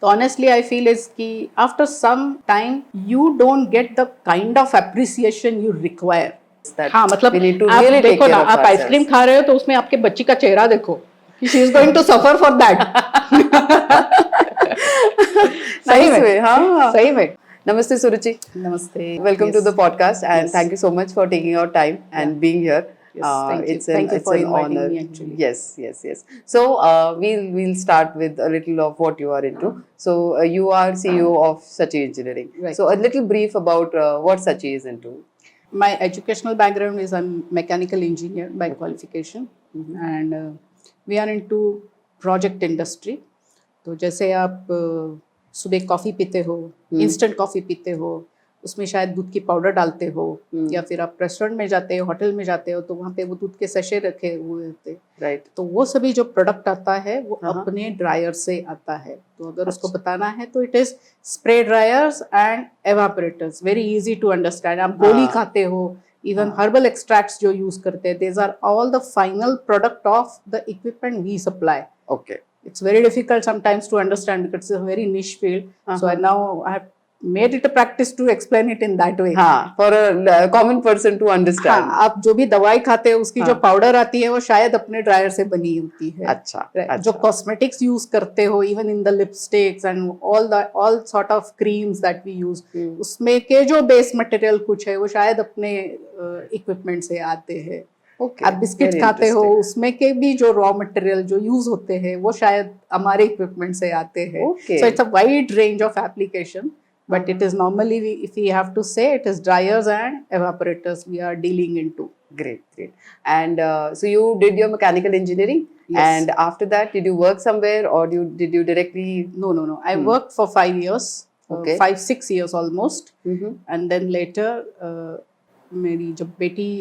तो honestly I feel is कि after some time you don't get the kind of appreciation you require. हाँ मतलब आप देखो ना, आप आइसक्रीम खा रहे हो तो उसमें आपके बच्ची का चेहरा देखो कि she is going to suffer for that. सही में, हाँ सही में. Namaste, Suruchi. Namaste. Welcome Yes. to the podcast, and Yes. thank you so much for taking your time and being here. Yes, thank you. Thank you It's for an inviting honor. me, actually. Yes. So we'll start with a little of what you are into. So you are CEO of Sachi Engineering. Right. So a little brief about what Sachi is into. My educational background is I'm mechanical engineer by qualification, and we are into project industry. तो जैसे आप सुबह coffee पीते हो, instant coffee पीते हो, उसमें शायद दूध की पाउडर डालते हो, या फिर आप रेस्टोरेंट में जाते हो, होटल में जाते हो, तो वहाँ पे वो दूध के सैशे रखे हुए होते हैं. राइट. तो वो सभी जो प्रोडक्ट आता है वो अपने ड्रायर से आता है. तो अगर उसको बताना है तो it is spray dryers and evaporators. Very easy to understand. आप गोली खाते हो, इवन हर्बल एक्सट्रैक्ट्स जो यूज करते हैं, these are all the final product of the equipment we supply. Okay. It's very difficult sometimes to understand because it's a very niche field. So now I have made it a practice to explain it in that way. हाँ, for a common person to understand. हाँ, आप जो भी दवाई खाते हो उसकी जो पाउडर आती है वो शायद अपने ड्रायर से बनी होती है. अच्छा. जो कॉस्मेटिक्स यूज करते हो, even in the lipsticks and all sort of creams that we use, उसमें के जो बेस मटेरियल कुछ है वो शायद अपने इक्विपमेंट से आते हैं. Okay. आप बिस्किट खाते हो, उसमें के भी जो रॉ मटेरियल जो यूज होते हैं वो शायद हमारे इक्विपमेंट से आते हैं. So it's a wide range of application, but it is normally if we have to say, it is dryers and evaporators we are dealing into. Great. And so you did your mechanical engineering. Yes. And after that, did you work somewhere or did you directly? No. I worked for 5 years. Okay. 5-6 years almost. And then later मेरी जब बेटी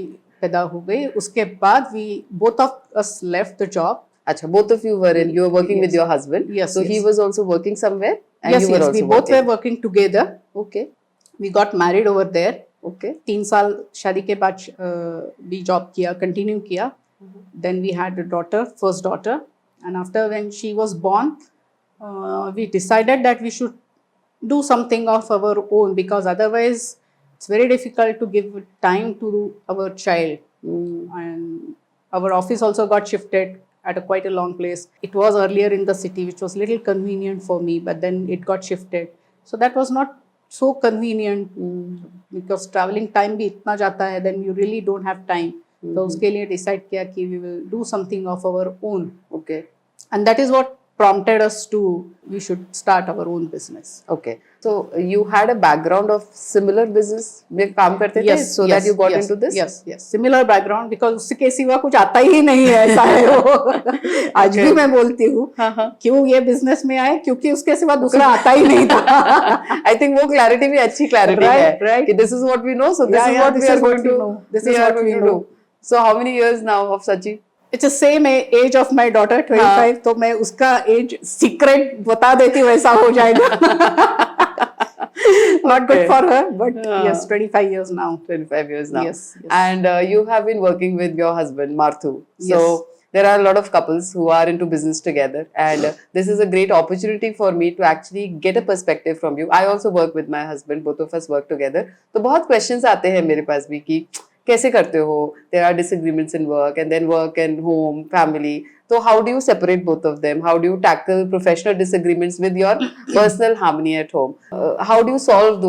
पैदा हो गई उसके बाद we both of us left the job. Acha, both of you were working with your husband. Yes. So he was also working somewhere. And Yes, you were also we both were working together. Okay. We got married over there. Okay. 3 साल शादी के बाद भी job किया, continue किया. Then we had a daughter, first daughter, and after when she was born, we decided that we should do something of our own, because otherwise it's very difficult to give time to our child. And our office also got shifted at quite a long place. It was earlier in the city, which was little convenient for me, but then it got shifted. So that was not so convenient, because traveling time भी इतना जाता है, then you really don't have time. तो उसके लिए decide किया कि we will do something of our own. Okay. And that is what prompted us to we should start our own business. Okay. So you had a background of similar business में काम करते थे, so that you got into this? Yes. Similar background, because उसके सिवा कुछ आता ही नहीं है, ऐसा है वो. आज भी मैं बोलती हूँ क्यों ये बिजनेस में आए, क्योंकि उसके सिवा दूसरा आता ही नहीं था. I think वो clarity भी अच्छी clarity है. Right. कि this is what we know, so this is what we are going to do. This is what we know. So how many years now of Sachi? It's the same age of my daughter, 25. तो मैं उसका as secret बता देती, वैसा हो जाएगा. Not good for her, but yes, 25 years now. 25 years now. Yes. And you have been working with your husband, Marthu. So Yes. there are a lot of couples who are into business together, and this is a great opportunity for me to actually get a perspective from you. I also work with my husband. Both of us work together. तो बहुत questions आते हैं मेरे पास भी कि कैसे करते हो? There are disagreements in work, and then work and home, family. So how do you separate both of them? How do you tackle professional disagreements with your personal harmony at home? How do you solve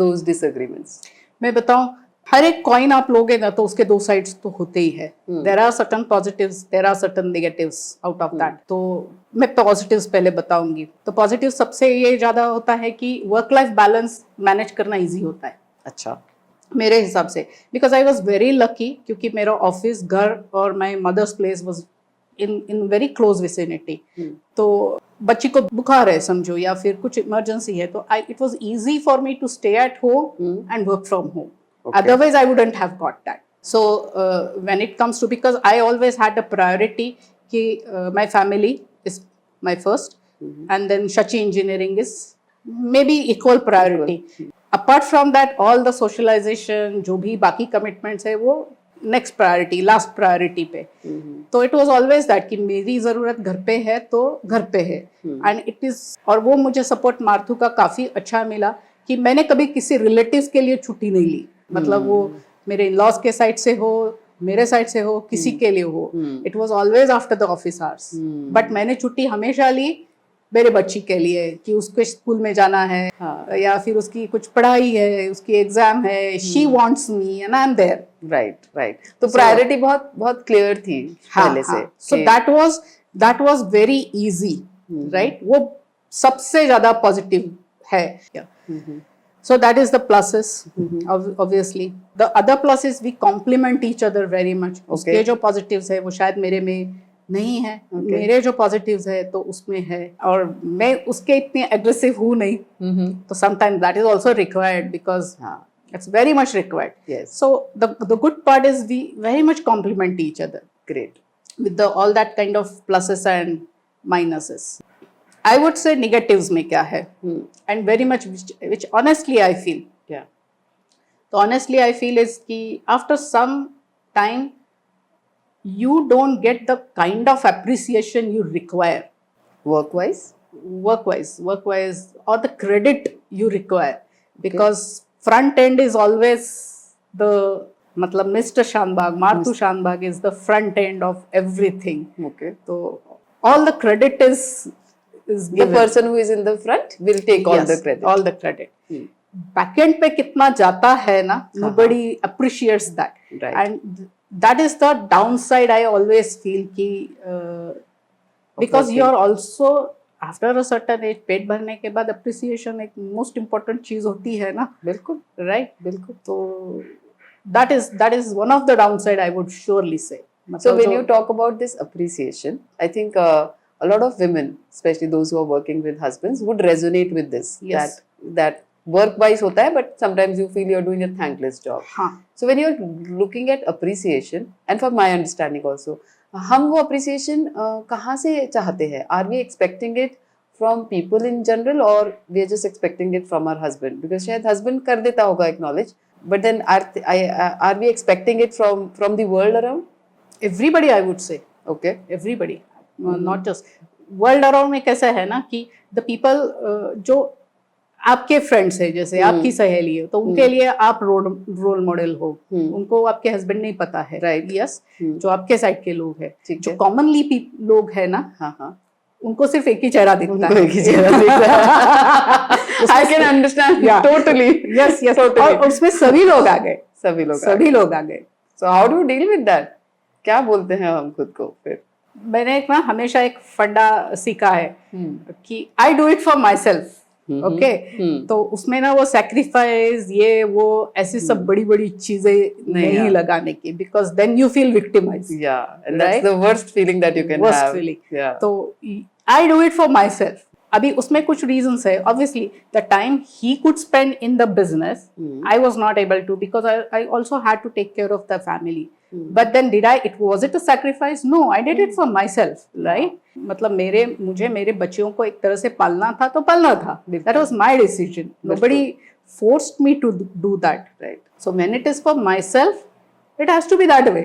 those disagreements? मैं बताऊं, हर एक coin आप लोगे ना तो उसके दो sides तो होते ही है. There are certain positives, there are certain negatives out of that. तो मैं positives पहले बताऊंगी. तो positive सबसे ये ज्यादा होता है कि वर्क लाइफ बैलेंस मैनेज करना इजी होता है. अच्छा. मेरे हिसाब से, because I was very lucky, क्योंकि मेरा ऑफिस, घर और my mother's place was in very close vicinity. तो बच्ची को बुखार है समझो, या फिर कुछ इमरजेंसी है, तो it was easy for me to stay at home and work from home. Otherwise I wouldn't have got that. So when it comes to, because I always had a priority कि my family is my first, and then Shachi engineering is maybe equal priority. Apart from that all the socialization, जो भी बाकी commitments है वो next priority, last priority पे। तो it was always that कि मेरी जरूरत घर पे है तो घर पे है, एंड इट इज। और वो मुझे सपोर्ट मारुथु का काफी अच्छा मिला कि मैंने कभी किसी रिलेटिव्स के लिए छुट्टी नहीं ली, मतलब वो मेरे इन-लॉज के साइड से हो, मेरे साइड से हो, किसी के लिए हो, it was always after the office hours. But मैंने छुट्टी हमेशा ली मेरे बच्ची के लिए कि उसको स्कूल में जाना है, या फिर उसकी कुछ पढ़ाई है, उसकी एग्जाम है, she wants me and I am there. Right right, तो प्रायोरिटी बहुत बहुत क्लियर थी पहले से। So that was very easy, right? वो सबसे ज्यादा पॉजिटिव है। So that is the pluses, obviously. The other plus is we complement each other very much. उसके जो positives है वो शायद मेरे में नहीं है, मेरे जो positives है तो उसमें है, और मैं उसके इतने aggressive हूँ नहीं, तो sometimes that is also required because it's very much required. Yes. So the good part is we very much complement each other. Great. With all that kind of pluses and minuses. I would say negatives में क्या है, and very much which honestly I feel. Yeah. So honestly I feel is कि after some time you don't get the kind of appreciation you require. Work-wise, or the credit you require, because front end is always the, मतलब Mr. Shanbag, Maruthु Shanbag is the front end of everything. Okay. So all the credit is the person who is in the front will take all the credit. All the credit. Backend पे कितना जाता है ना, nobody appreciates that. Right. And that is the downside I always feel कि because you are also after a certain age, पेट भरने के बाद appreciation एक most important चीज होती है ना। बिल्कुल, right? बिल्कुल। तो that is one of the downside I would surely say. So when you talk about this appreciation, I think a lot of women, especially those who are working with husbands, would resonate with this. Yes. That work wise होता है, but sometimes you feel you're doing a thankless job. हाँ. So when you're looking at appreciation, and for my understanding also, हम वो appreciation कहाँ से चाहते हैं? Are we expecting it from people in general, or we are just expecting it from our husband? Because शायद husband कर देता होगा acknowledge, but then are we expecting it from the world around? Everybody I would say. Okay. Everybody. Not just world around में कैसा है ना कि the people जो आपके फ्रेंड्स है, जैसे आपकी सहेली है, तो उनके लिए आप रोल मॉडल हो, उनको आपके हस्बैंड नहीं पता है, राइट? यस, जो आपके साइड के लोग है, जो कॉमनली लोग है ना, उनको सिर्फ एक ही चेहरा दिखता है, एक ही चेहरा दिखता है। I can understand totally. Yes, yes, और उसमें सभी लोग आ गए, सभी लोग आ गए। So how do you deal with that? क्या बोलते हैं हम खुद को फिर? मैंने एक ना हमेशा एक फंडा सीखा है कि आई do it for my self, okay? तो उसमें ना वो सैक्रिफाइस, ये वो ऐसी सब बड़ी बड़ी चीजें नहीं लगाने की, because then you feel victimise. and that's the worst feeling that you can have. Worst feeling. तो I do it for myself. अभी उसमें कुछ रीजंस है, obviously the time he could spend in the business I was not able to, because I also had to take care of the family. But then was it a sacrifice? No, I did it for myself, right? मतलब मुझे मेरे बच्चों को एक तरह से पालना था तो पालना था. That was my decision. Nobody forced me to do that, right? So when it is for myself, it has to be that way.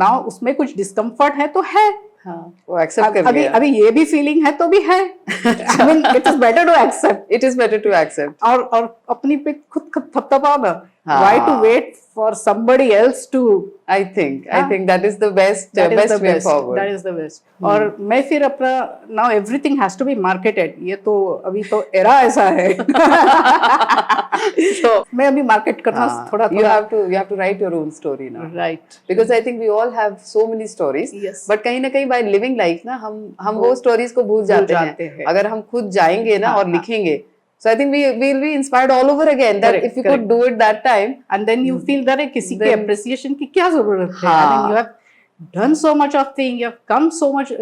Now उसमें कुछ discomfort है तो है. वो एक्सेप्ट कर लिया. अभी ये भी फीलिंग है तो भी है. I mean, it is better to accept. It is better to accept. और अपनी पे खुद थपथपाओ ना. Why to wait for somebody else to? I think that is the best way forward. That is the best. और मैं फिर अपना now everything has to be marketed. ये तो अभी तो era ऐसा है. So मैं अभी market करना थोड़ा. You have to write your own story now. Right. Because I think we all have so many stories. Yes. But कहीं ना कहीं by living life ना हम वो stories को भूल जाते हैं. अगर हम खुद जाएंगे ना और लिखेंगे. So I think we will be inspired all over again. That if you could do it that time, and then you feel that किसी के appreciation की क्या जरूरत है? I mean, you have done so much of thing, you have come so much,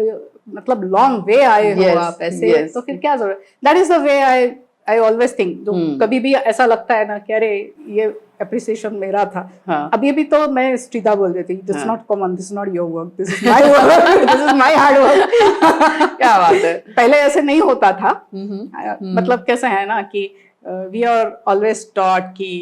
मतलब long way आए हो आप ऐसे, तो फिर क्या जरूरत? That is the way I always think. तो कभी भी ऐसा लगता है ना कि अरे ये appreciation मेरा था. अभी भी तो मैं सीधा बोल देती, this is not common, this is not your work, this is my work, this is my hard work. क्या बात है? पहले ऐसे नहीं होता था. मतलब कैसा है ना कि we are always taught कि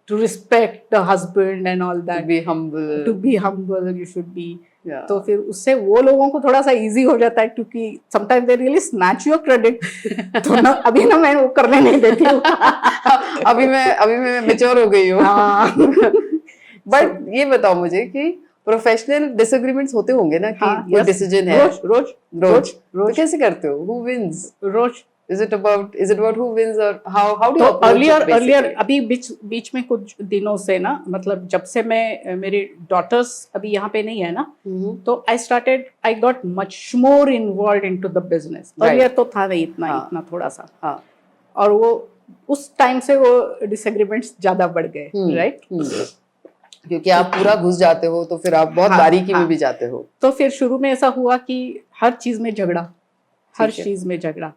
to respect the husband and all to that, be humble. to be humble, you should be. Yeah. तो फिर उससे वो लोगों को थोड़ा सा इजी हो जाता है, क्योंकि sometimes they really snatch your credit. तो ना अभी ना मैं वो करने नहीं देती हूँ. अभी मैं मैच्योर हो गई हूँ. हाँ. बट ये बताओ मुझे कि प्रोफेशनल डिसएग्रीमेंट्स होते होंगे ना कि हाँ, कोई yes. डिसीजन है रोज तो कैसे करते हो? Who wins? रोज. Is it about who wins or how do you तो approach it अर्लियर basically? अभी बीच में कुछ दिनों से ना, मतलब जब से मैं, मेरी डॉटर्स अभी यहाँ पे नहीं है ना, तो I got much more involve into the business. Earlier तो था नहीं इतना थोड़ा सा. हाँ. और वो उस टाइम से वो डिसएग्रीमेंट्स ज्यादा बढ़ गए, राइट? क्योंकि आप पूरा घुस जाते हो तो फिर आप बहुत हाँ, बारीकी में हाँ. भी जाते हो. तो फिर शुरू में ऐसा हुआ कि हर चीज में झगड़ा, हर चीज में झगड़ा.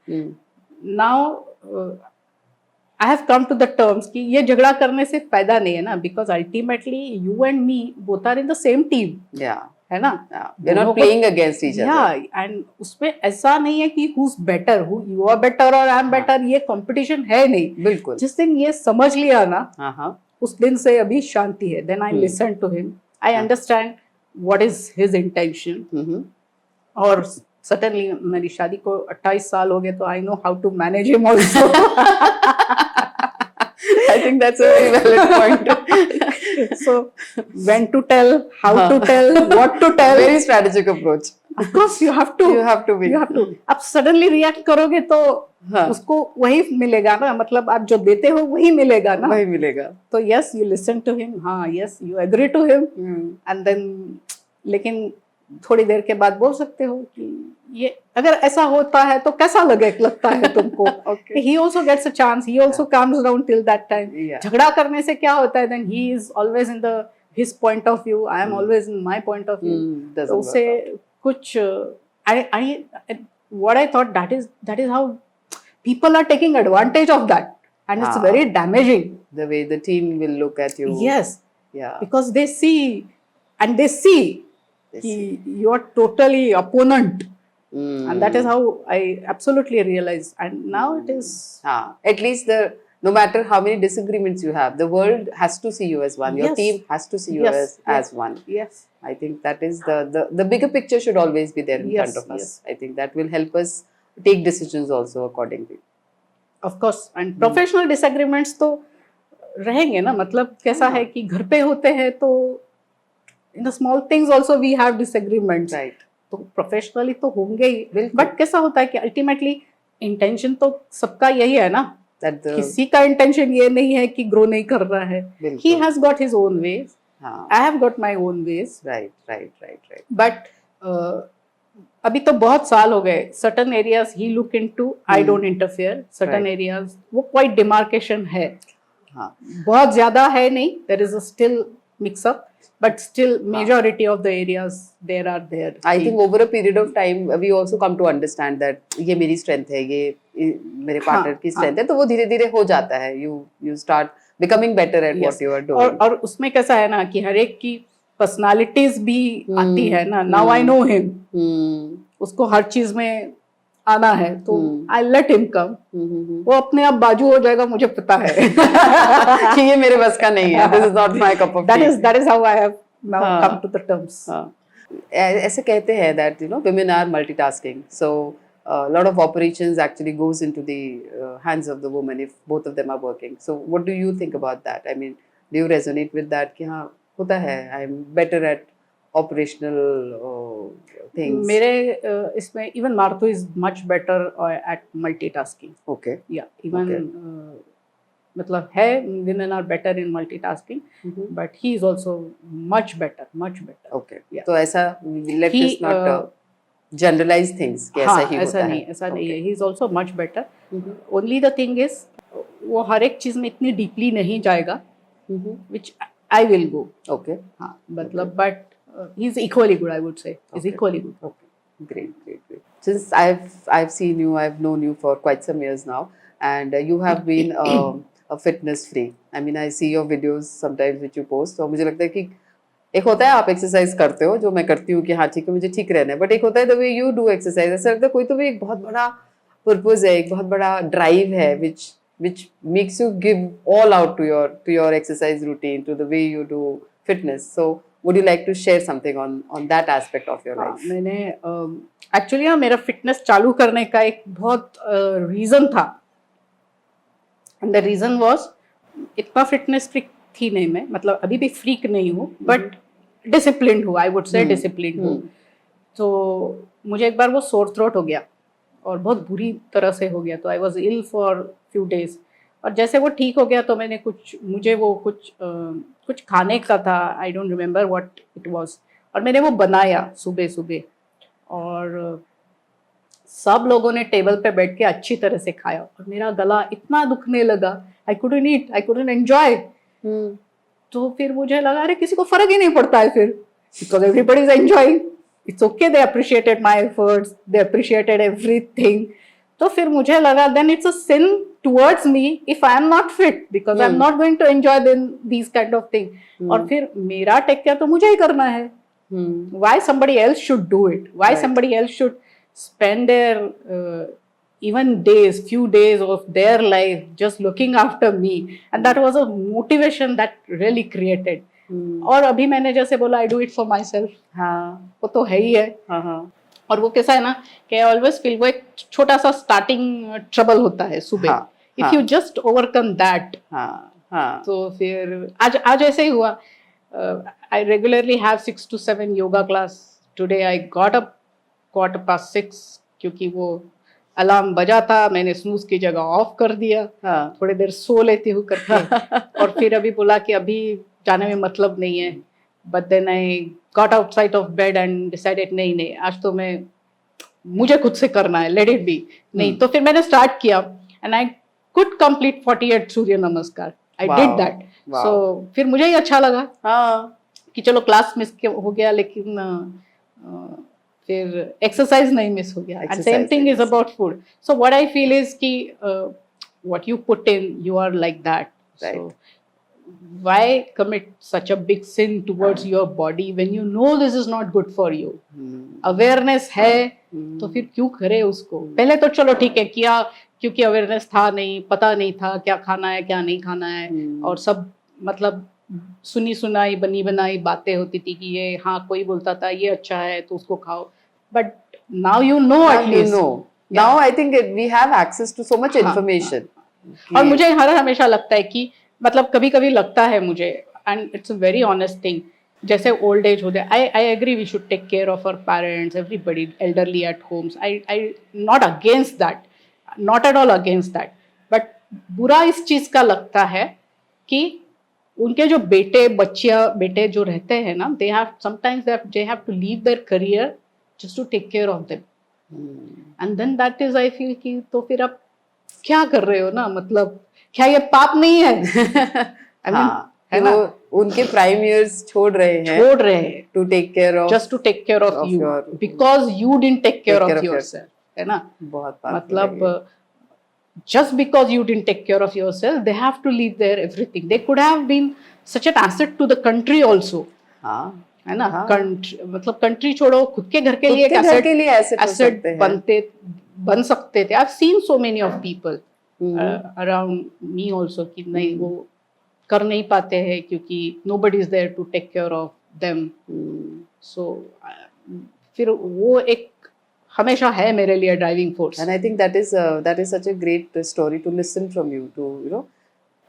Now I have come to the terms कि ये झगड़ा करने से फायदा नहीं है ना, because ultimately you and me both are in the same team. है ना? We are not playing against each other. Yeah, and उसमें ऐसा नहीं है कि who is better, who you are better और आई एम बेटर, ये कंपटीशन है नहीं. बिल्कुल. जिस दिन ये समझ लिया ना, हाँ. उस दिन से अभी शांति है. Then I listen to him, I understand what is his intention. और सडनली मेरी शादी को 28 साल हो गए, तो I know how to manage him also. I think that's a very valid point. So when to tell, how to tell, what to tell. Very strategic approach. Of course you have to. You have to be. You have to. अब suddenly react करोगे तो उसको वही मिलेगा ना, मतलब आप जो देते हो वही मिलेगा ना. वही मिलेगा. तो yes, you listen to him. हाँ, yes, you agree to him. And then, लेकिन थोड़ी देर के बाद बोल सकते हो कि ये अगर ऐसा होता है तो कैसा लगता है तुमको. Okay. He also gets a chance. He also comes around till that time. Yeah. झगड़ा करने से क्या होता है? Then he is always in his point of view. I am always in my point of view. तो उससे कुछ what I thought that is how people are taking advantage of that, and it's very damaging. The way the team will look at you. Yes. Yeah. Because they see you are totally opponent. And that is how I absolutely realized, and now it is at least no matter how many disagreements you have, the world has to see you as one. Your Yes. team has to see you Yes. as one. Yes. I think that is the bigger picture should always be there in Yes, front of us. yes. I think that will help us take decisions also accordingly. Of course. And professional disagreements तो रहेंगे ना, मतलब कैसा है कि घर पे होते हैं तो in the small things also we have disagreements. Right. तो प्रोफेशनली तो होंगे ही. बिल्कुल. बट कैसा होता है कि अल्टीमेटली इंटेंशन तो सबका यही है ना. That the किसी का इंटेंशन ये नहीं है कि ग्रो नहीं कर रहा है. बिल्कुल. He has got his own ways. हाँ. I have got my own ways. Right. But अभी तो बहुत साल हो गए. Certain areas he look into, I don't interfere. Certain Right. areas वो quite demarcation है. हाँ. बहुत ज्यादा है नहीं. There is a still mix up. But still, majority of the areas there are there. I think over a period of time, we also come to understand that ये मेरी strength है, ये मेरे partner की strength है, तो वो धीरे धीरे हो जाता है. You start becoming better at what you are doing. और उसमें कैसा है ना कि हर एक की personalities भी आती है ना. Now I know him. उसको हर चीज में आना है, तो I let him come. वो अपने आप बाजू हो जाएगा, मुझे पता है कि ये मेरे बस का नहीं है. This is not my cup of tea. That is how I have now come to the terms. ऐसे कहते हैं that women are multitasking. So a lot of operations actually goes into the hands of the woman if both of them are working. So what do you think about that? I mean, do you resonate with that कि हाँ होता है, I'm better at operational things? मेरे इसमें even Marthu is much better at multitasking. Okay. Yeah, even मतलब है, women are better in multitasking, but he is also much better. Okay. Yeah. तो ऐसा let us not generalize things कि ऐसा ही होता है. ऐसा नहीं है. He is also much better. Only the thing is वो हर एक चीज में इतनी डीपली नहीं जाएगा, which I will go. Okay. हाँ, मतलब but he is equally good, I would say. He's equally good. Okay. Great. Since I've seen you, I've known you for quite some years now, and you have been a fitness freak. I mean, I see your videos sometimes which you post. तो मुझे लगता है कि एक होता है आप exercise करते हो, जो मैं करती हूँ कि हाँ ठीक है मुझे ठीक रहना है, बट एक होता है the way you do exercise. ऐसा लगता है कोई तो भी एक बहुत बड़ा पर्पस है, एक बहुत बड़ा ड्राइव है which which makes you give all out to your exercise routine, to the way you do fitness. So would you like to share something on that aspect of your हाँ, life? मैंने actually ना मेरा fitness चालू करने का एक बहुत reason था, एंड द रीज़न वाज इतना फिटनेस फ्रीक थी नहीं मैं, मतलब अभी भी फ्रीक नहीं हूँ, बट डिसिप्लिन्ड हूँ, आई वुड से डिसिप्लिन्ड हूँ. तो मुझे एक बार वो सोर थ्रोट हो गया और बहुत बुरी तरह से हो गया, तो I was ill for few days. और जैसे वो ठीक हो गया तो मैंने कुछ खाने का था, I don't remember what it was, और मैंने वो बनाया सुबह सुबह, और सब लोगों ने टेबल पे बैठ के अच्छी तरह से खाया, और मेरा गला इतना दुखने लगा, I couldn't eat, I couldn't enjoy. तो फिर मुझे लगा अरे किसी को फर्क ही नहीं पड़ता है फिर, because everybody is enjoying, it's okay, they appreciated my efforts, they appreciated everything. तो फिर मुझे लगा then it's a sin towards me if I am not fit, because I am not going to enjoy then these kind of thing. और फिर मेरा take care तो मुझे ही करना है. Why somebody else should do it, why somebody else should spend their even days, few days of their life just looking after me, and that was a motivation that really created. और अभी मैंने जैसे बोला I do it for myself. हाँ, वो तो है ही है. और वो कैसा है ना कि I always feel वो एक छोटा सा स्टार्टिंग ट्रबल होता है सुबह. If you just overcome that, तो फिर आज ऐसे ही हुआ. I regularly have 6 to 7 yoga class. Today I got up 6:15, क्योंकि वो अलार्म बजा था, मैंने स्नूज की जगह ऑफ कर दिया. थोड़ी देर सो लेती हूँ करके और फिर अभी बोला कि अभी जाने में मतलब नहीं है, but then I got outside of bed and decided नहीं आज तो मुझे खुद से करना है, लेट इट बी. नहीं तो फिर मैंने स्टार्ट किया एंड आई कुड कंप्लीट 48 सूर्य नमस्कार. I did that. सो फिर मुझे ही अच्छा लगा कि चलो क्लास मिस हो गया, लेकिन फिर एक्सरसाइज नहीं मिस हो गया. And same thing is about food. So what I feel is कि what you put in you are like that. So why commit such a big sin towards your body when you know this is not good for you. Awareness है तो फिर क्यों करे उसको. पहले तो चलो ठीक है किया, क्योंकि अवेयरनेस था नहीं, पता नहीं था क्या खाना है क्या नहीं खाना है, और सब मतलब सुनी सुनाई बनी बनाई बातें होती थी कि ये, हाँ कोई बोलता था ये अच्छा है तो उसको खाओ. But now you know, at least now I think we have access to so much information. और मुझे हमेशा लगता है कि मतलब कभी कभी लगता है मुझे, and it's a very honest thing, जैसे ओल्ड एज हो जाए, I agree we should take care of our parents, everybody elderly at homes. I not against that, not at all against that. But बुरा इस चीज का लगता है कि उनके जो बेटे जो रहते हैं ना, they have to leave their career just to take care of them. And then that is I feel कि तो फिर आप क्या कर रहे हो ना, मतलब क्या ये पाप नहीं है? I mean, है ना, उनके प्राइम इयर्स छोड़ रहे हैं to take care of, just to take care of you because you didn't take care of yourself, है ना. बहुत मतलब just because you didn't take care of yourself, they have to leave their everything. They could have been such an asset to the country also. है ना. मतलब country छोड़ो, खुद के घर के लिए एक asset बन सकते थे. I've seen so many of people around me also कि नहीं वो कर नहीं पाते हैं क्योंकि nobody is there to take care of them. So फिर वो एक हमेशा है मेरे लिए driving force. And I think that is such a great story to listen from you, to you know,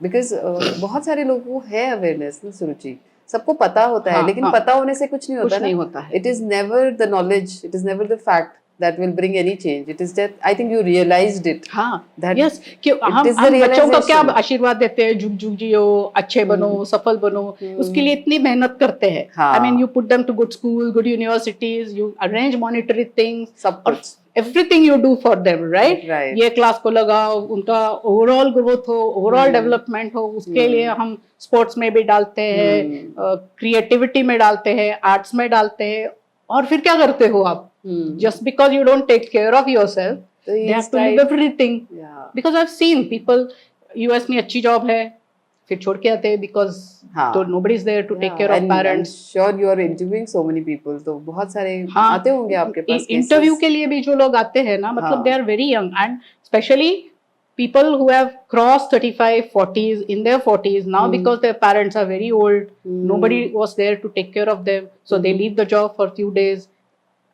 because बहुत सारे लोगों को है अवेयरनेस ना सुरुचि, सबको पता होता है, लेकिन पता होने से कुछ नहीं होता है. It is never the knowledge, it is never the fact that will bring any change. It is that I think you realized it. Yes, कि हम बच्चों को क्या आशीर्वाद देते हैं, झुक जियो, अच्छे बनो, सफल बनो, उसके लिए इतनी मेहनत करते हैं. I mean, you put them to good school, good universities, you arrange monetary things, सब कुछ, everything you do for them, right? ये क्लास को लगाओ, उनका ओवरऑल ग्रोथ हो, ओवरऑल डेवलपमेंट हो, उसके लिए हम स्पोर्ट्स में भी डालते हैं, क्रिएटिविटी में डालते हैं, आर्ट्स में डालते हैं, और फिर क्या करते हो आप? Just because you don't take care of yourself, they have to leave everything. Because I've seen people, US में अच्छी जॉब है, फिर छोड़ के आते हैं because तो nobody is there to take care of parents. I'm sure you are interviewing so many people, तो बहुत सारे आते होंगे आपके पास. इंटरव्यू के लिए भी जो लोग आते हैं ना, मतलब they are very young, and especially people who have crossed 35 40s in their 40s now because their parents are very old, nobody was there to take care of them, so they leave the job for few days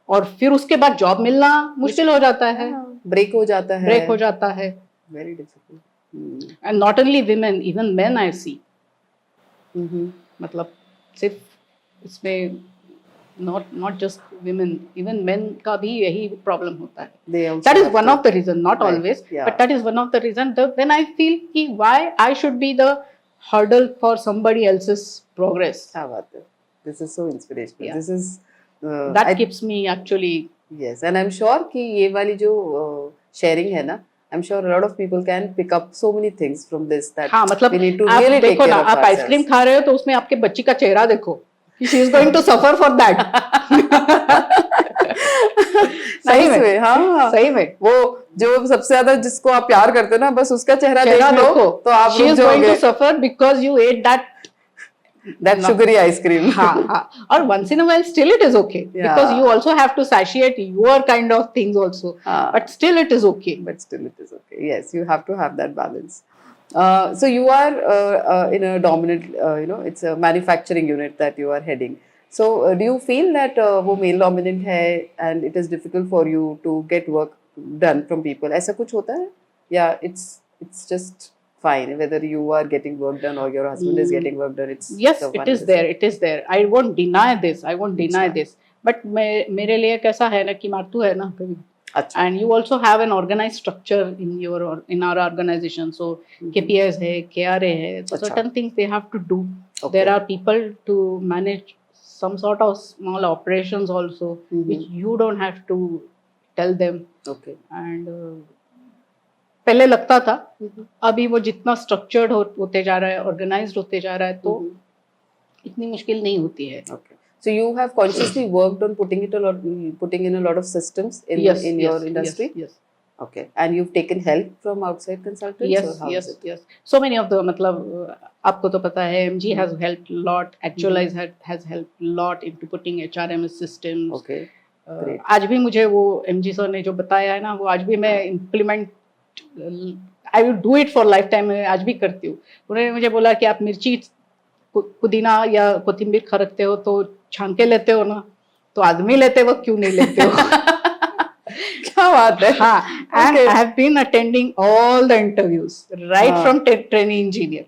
और फिर उसके बाद job मिलना मुश्किल हो जाता है, break हो जाता है, very difficult. And not only women, even men I see. मतलब सिर्फ इसमें not just women, even men का भी यही प्रॉब्लम होता है. That is one of the reason, not always, but that is one of the reason. Then I feel कि why I should be the hurdle for somebody else's progress. क्या बात है, this is so inspirational. Yeah. This is that keeps me actually. Yes, and I'm sure कि ये वाली जो sharing है ना, I'm sure a lot of people can pick up so many things from this that हाँ, मतलब we need to आप really take देखो care ना, of आप ourselves. आइसक्रीम खा रहे हो तो उसमें आपके बच्ची का चेहरा देखो, she is going to suffer for that. सही में, हाँ सही में, वो जो सबसे ज्यादा जिसको आप प्यार करते हो ना, बस उसका चेहरा चेहरा देख लो देखो तो आप she रुक is going to जाओगे. suffer because you ate that sugary ice cream. हाँ, और once in a while still it is okay, Yeah. because you also have to satiate your kind of things also, but still it is okay. But still it is okay. Yes, you have to have that balance. So you are in a dominant, it's a manufacturing unit that you are heading. So do you feel that वो male dominant है and it is difficult for you to get work done from people? ऐसा कुछ होता है? Yeah, it's just fine whether you are getting work done or your husband is getting work done. It's Yes, the it one is there. It is there. I won't deny this. I won't deny this. But मेरे लिए कैसा है ना कि मार्तू है ना कभी. अच्छा. And you also have an organized structure in our organization. So KPIs है, KRA है. So certain things they have to do. Okay. There are people to manage some sort of small operations also, which you don't have to tell them. Okay. And पहले लगता था, अभी वो जितना structured होते जा रहा है, ऑर्गेनाइज्ड होते जा रहा है, तो इतनी मुश्किल नहीं होती है. Okay. So you have consciously worked on putting in a lot of systems in your industry. Yes. Okay. And you've taken help from outside consultants. Yes. So many of the मतलब आपको तो पता है, MG has helped a lot. Actualize has helped a lot into putting HRMS systems. Okay. Great. आज भी मुझे वो MG sir ने जो बताया है ना, वो आज भी मैं implement I will do it for lifetime. मैं आज भी करती हूँ. उन्होंने मुझे बोला कि आप मिर्ची, पुदीना या कोथिंबीर खरीदते हो तो छान के लेते हो ना, तो आदमी लेते वक्त क्यों नहीं लेते हो? क्या बात है. हाँ, and I have been attending all the interviews right from trainee engineer.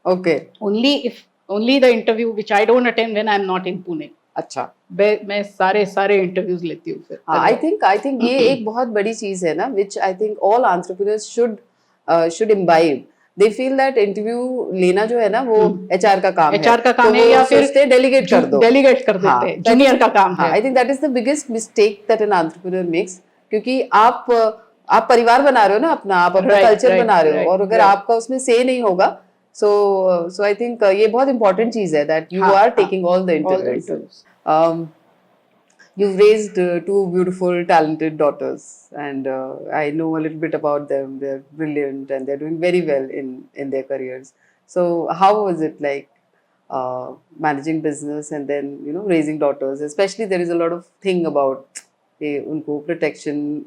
Okay. Only the interview which I don't attend when I am not in Pune. अच्छा. मैं सारे इंटरव्यूज लेती हूँ फिर. I think ये एक बहुत बड़ी चीज है ना, which I think all entrepreneurs should imbibe. They feel that interview लेना जो है ना, वो HR का काम है. HR का काम है, या फिर डेलीगेट कर दो. डेलीगेट कर देते हैं, जूनियर का काम है. I think that is the biggest mistake that an entrepreneur makes, क्योंकि आप परिवार बना रहे हो ना अपना, आप अपना कल्चर बना रहे हो, और अगर आपका उसमें से नहीं होगा, so I think ये बहुत important चीज है that you are taking all the interviews. You've raised two beautiful, talented daughters, and I know a little bit about them. They're brilliant and they're doing very well in their careers. So how was it like managing business and then raising daughters? Especially there is a lot of thing about unko protection.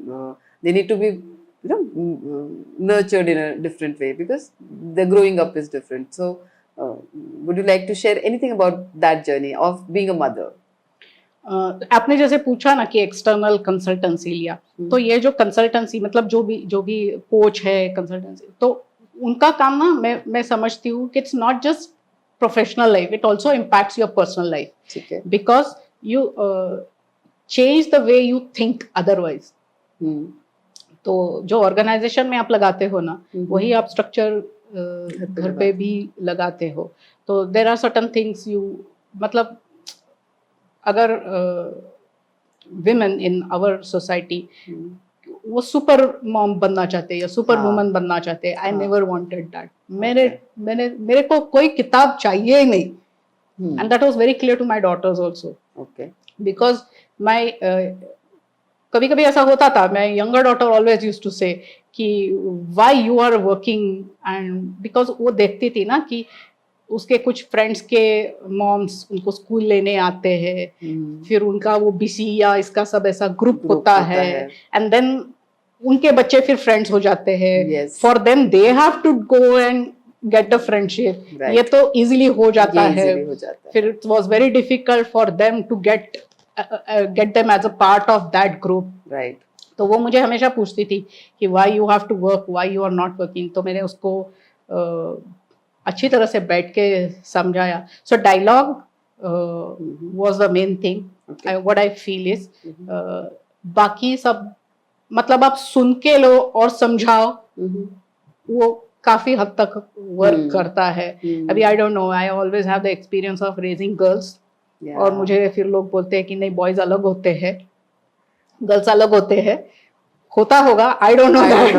They need to be nurtured in a different way because their growing up is different. So would you like to share anything about that journey of being a mother? आपने जैसे पूछा ना कि external consultancy लिया, तो ये जो consultancy मतलब जो भी कोच है कंसल्टेंसी, तो उनका काम ना मैं समझती हूँ कि it's not just professional life, it also impacts your personal life. ठीक है. Because you change the way you think otherwise. तो जो ऑर्गेनाइजेशन में आप लगाते हो ना, वही आप स्ट्रक्चर घर पे भी लगाते हो. तो there are certain things you, मतलब अगर विमेन इन आवर सोसाइटी वो सुपर मॉम बनना चाहते हैं या सुपर वुमन बनना चाहते हैं, आई नेवर वांटेड दैट. मेरे को कोई किताब चाहिए ही नहीं, and that was very clear to my daughters also. Okay. Because my कभी ऐसा होता था, my younger daughter always used to say कि why you are working, and because वो देखती थी ना कि उसके कुछ फ्रेंड्स के मॉम्स उनको स्कूल लेने आते हैं, फिर उनका वो बीसी या इसका सब ऐसा ग्रुप होता है, एंड देन उनके बच्चे फिर फ्रेंड्स हो जाते हैं, Yes. For them they have to go and get the friendship, Right. ये तो इजीली हो जाता ये है, easily हो जाता है। फिर it was very difficult for them to get them as a part of that group. Right. तो वो मुझे हमेशा पूछती थी कि why you have to work, why you are not working, तो मैंने उसको अच्छी तरह से बैठ के समझाया। So dialogue was the main thing, what I feel is, बाकी सब मतलब आप सुन के लो और समझाओ, वो काफी हद तक वर्क करता है। अभी I don't know, I always have the experience of raising girls, और मुझे फिर लोग बोलते हैं कि नहीं बॉयज अलग होते हैं, गर्ल्स अलग होते हैं, होता होगा, आई डोंट नो दैट।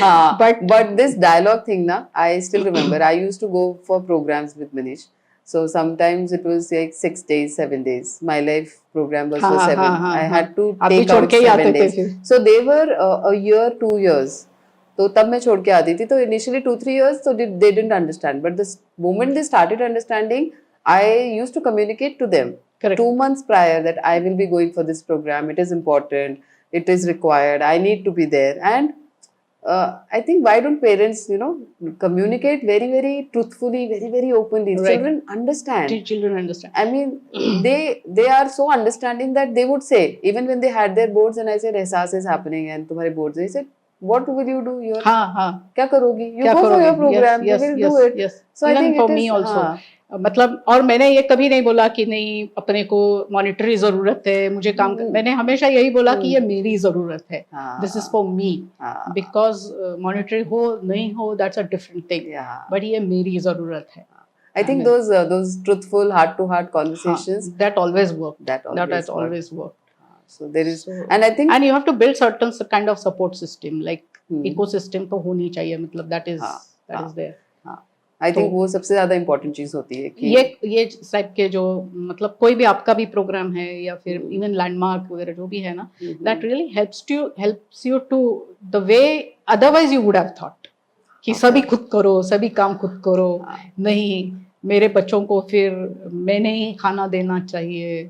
हाँ, but this dialogue thing ना, I still remember I used to go for programs with Manish. So sometimes it was like 6 days, 7 days. My life program was for 7. I had to आप भी take छोड़ out के ही 7 आते थे days. फिर। So they were a year, 2 years. तो तब मैं छोड़ के आती थी, तो initially 2-3 years so they didn't understand, but the moment they started understanding, I used to communicate to them. Correct. 2 months prior that I will be going for this program, it is important, it is required, I need to be there. And I think why don't parents, communicate very, very truthfully, very, very openly. Right. Children understand. Children understand. I mean, they are so understanding that they would say, even when they had their boards and I said, Ehsaas is happening and तुम्हारे boards, they said, what will you do? हाँ क्या करोगी? You go for your program, you will do it. Yes. So I Even think for it me is, also. हाँ, मतलब, और मैंने ये कभी नहीं बोला कि नहीं अपने को मॉनिटरी जरूरत है, मुझे काम मैंने हमेशा यही बोला कि ये मेरी जरूरत है, this is for me, because monetary हो नहीं हो that's a different thing, but ये मेरी जरूरत है। I think those truthful heart to heart conversations that always work, that always work. So there is, and I think, and you have to build certain kind of support system, like ecosystem तो होनी चाहिए, मतलब that is there. I think वो सबसे ज्यादा important चीज होती है कि ये टाइप के जो मतलब कोई भी आपका भी प्रोग्राम है या फिर इवन लैंडमार्क वगैरह जो भी है ना, that really helps you to the way otherwise you would have thought कि सभी खुद करो, सभी काम खुद करो, नहीं मेरे बच्चों को फिर मैंने ही खाना देना चाहिए।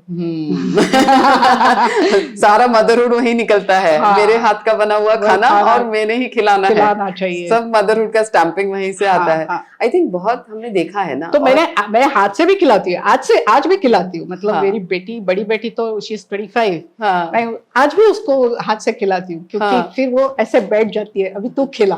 सारा मदरहुड वही निकलता है, मेरे हाथ का बना हुआ खाना और मैंने ही खिलाना चाहिए, सब मदरहुड का स्टैंपिंग वहीं से आता है। आई थिंक बहुत हमने देखा है ना, तो मैं हाथ से भी खिलाती हूँ, आज भी खिलाती हूँ, मतलब मेरी बेटी, बड़ी बेटी तो शी इज 25, मैं आज भी उसको हाथ से खिलाती हूँ, क्योंकि फिर वो ऐसे बैठ जाती है, अभी तू खिला।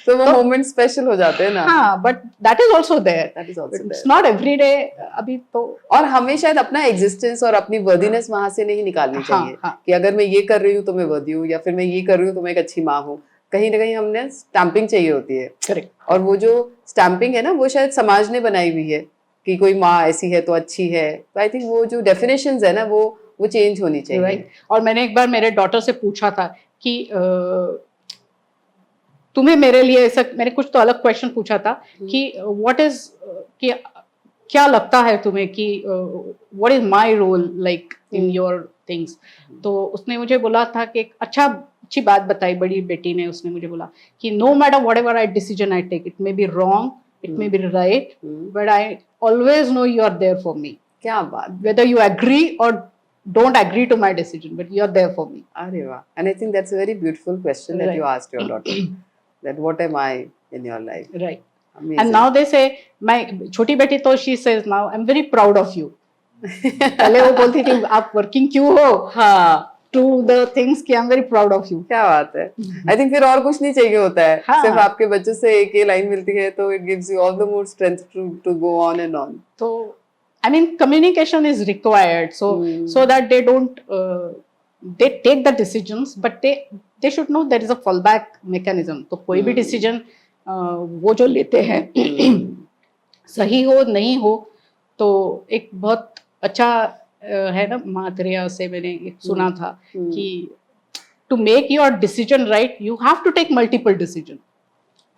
तो वो मोमेंट स्पेशल हो जाते हैं ना। हाँ, but that is also there, it's not every day अभी तो। और हमें शायद अपना एग्जिस्टेंस और अपनी वर्दीनेस वहां से नहीं निकालनी चाहिए कि अगर मैं ये कर रही हूँ तो मैं वर्दी हूँ, या फिर मैं ये कर रही हूँ तो मैं एक अच्छी माँ हूँ। कहीं ना कहीं हमने स्टैंपिंग चाहिए होती है। करेक्ट। और वो जो स्टैंपिंग है ना, वो शायद समाज ने बनाई हुई है कि कोई माँ ऐसी है तो अच्छी है। तो आई थिंक वो जो डेफिनेशंस है ना, वो चेंज होनी चाहिए। राइट। और मैंने एक बार मेरे डॉटर से पूछा था कि तुम्हें मेरे लिए ऐसा, मैंने कुछ तो अलग क्वेश्चन पूछा था कि व्हाट इज, कि क्या लगता है तुम्हें कि what is my role like in your things. तो उसने मुझे बोला था कि एक अच्छी बात बताई, बड़ी बेटी ने, उसने मुझे बोला कि no matter whatever I decision I take, it may be wrong, it may be right, but I always know you are there for me. क्या बात, वेदर यू एग्री और don't agree to my decision, but you are there for me. Arey वाह, and I think that's a very beautiful question that you asked your daughter, that what am I in your life? Right. Amazing. And now they say, my छोटी बेटी तो she says now I'm very proud of you. पहले वो बोलती थी आप working क्यों हो? हाँ. To the things कि I'm very proud of you. क्या बात है. I think फिर और कुछ नहीं चाहिए होता है. सिर्फ आपके बच्चों से एक ये लाइन मिलती है तो it gives you all the more strength to go on and on. तो I mean, communication is required, so that they don't they take the decisions, but they should know there is a fallback mechanism. तो कोई भी decision वो जो लेते हैं सही हो नहीं हो, तो एक बहुत अच्छा है ना, मातरिया से मैंने एक सुना था कि to make your decision right, you have to take multiple decision.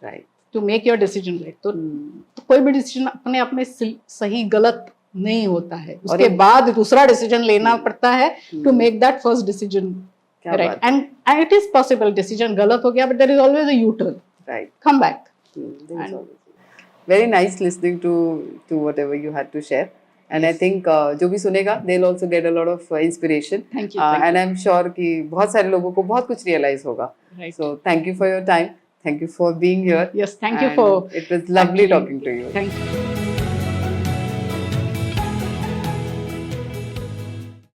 Right. To make your decision right. तो कोई भी decision अपने सही गलत नहीं होता है, उसके बाद दूसरा डिसीजन लेना पड़ता है to make that first decision right. And it is possible, decision गलत हो गया but there is always a U turn, right, come back. Very nice listening to whatever you had to share. And I think जो भी सुनेगा they will also get a lot of inspiration Thank you. And I am sure कि बहुत सारे लोगों को बहुत कुछ रियलाइज होगा. Right. So thank you for your time. Thank you for being here. Yes, thank you And for. it was lovely actually- talking to you. Thank you.